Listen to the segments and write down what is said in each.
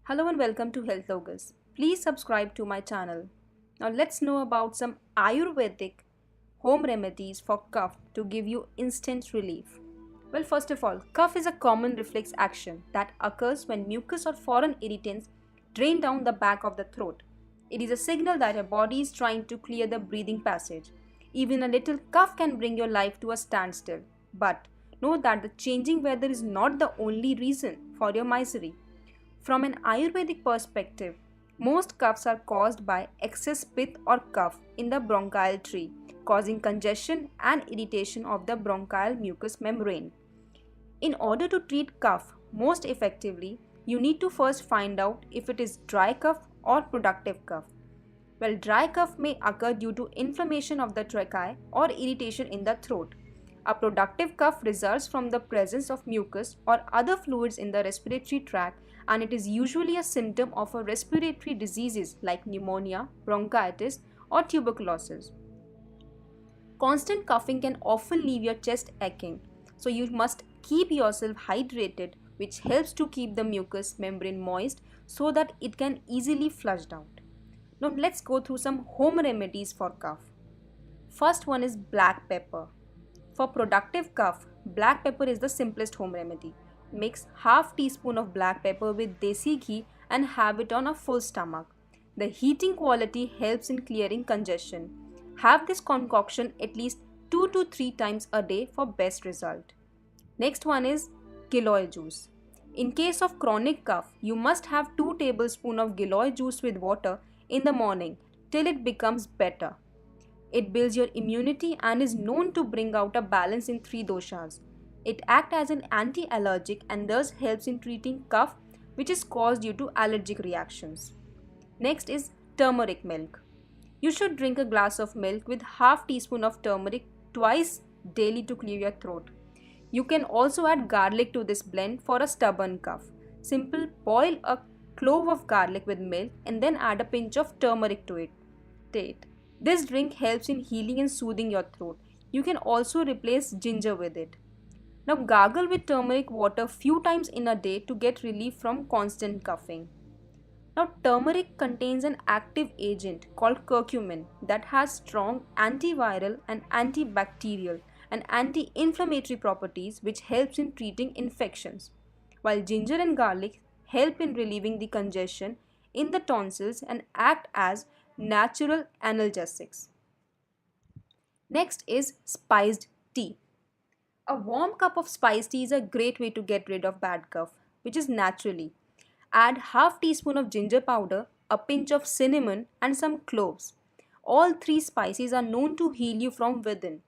Hello and welcome to Health Logos. Please subscribe to my channel. Now let's know about some Ayurvedic home remedies for cough to give you instant relief. Well, first of all, cough is a common reflex action that occurs when mucus or foreign irritants drain down the back of the throat. It is a signal that your body is trying to clear the breathing passage. Even a little cough can bring your life to a standstill. But know that the changing weather is not the only reason for your misery. From an Ayurvedic perspective, most coughs are caused by excess pith or cough in the bronchial tree, causing congestion and irritation of the bronchial mucous membrane. In order to treat cough most effectively, you need to first find out if it is dry cough or productive cough. Well, dry cough may occur due to inflammation of the trachea or irritation in the throat. A productive cough results from the presence of mucus or other fluids in the respiratory tract, and it is usually a symptom of a respiratory diseases like pneumonia, bronchitis, or tuberculosis. Constant coughing can often leave your chest aching, so you must keep yourself hydrated, which helps to keep the mucous membrane moist so that it can easily flushed out. Now let's go through some home remedies for cough. First one is black pepper. For productive cough, black pepper is the simplest home remedy. Mix half teaspoon of black pepper with desi ghee and have it on a full stomach. The heating quality helps in clearing congestion. Have this concoction at least 2 to 3 times a day for best result. Next one is giloy juice. In case of chronic cough, you must have 2 tablespoons of giloy juice with water in the morning till it becomes better. It builds your immunity and is known to bring out a balance in 3 doshas. It acts as an anti-allergic and thus helps in treating cough which is caused due to allergic reactions. Next is turmeric milk. You should drink a glass of milk with half teaspoon of turmeric twice daily to clear your throat. You can also add garlic to this blend for a stubborn cough. Simple, boil a clove of garlic with milk and then add a pinch of turmeric to it. This drink helps in healing and soothing your throat. You can also replace ginger with it. Now gargle with turmeric water few times in a day to get relief from constant coughing. Now turmeric contains an active agent called curcumin that has strong antiviral and antibacterial and anti-inflammatory properties which helps in treating infections, while ginger and garlic help in relieving the congestion in the tonsils and act as natural analgesics. Next is spiced tea. A warm cup of spiced tea is a great way to get rid of bad cough, which is naturally. Add half teaspoon of ginger powder, a pinch of cinnamon and some cloves. All 3 spices are known to heal you from within.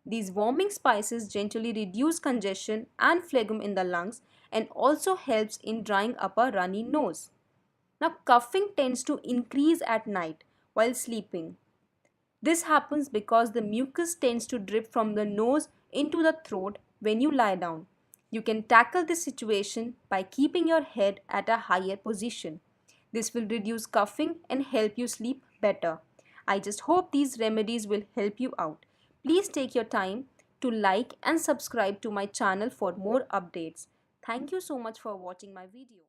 These warming spices gently reduce congestion and phlegm in the lungs and also helps in drying up a runny nose. Now coughing tends to increase at night while sleeping. This happens because the mucus tends to drip from the nose into the throat when you lie down. You can tackle this situation by keeping your head at a higher position. This will reduce coughing and help you sleep better. I just hope these remedies will help you out. Please take your time to like and subscribe to my channel for more updates. Thank you so much for watching my video.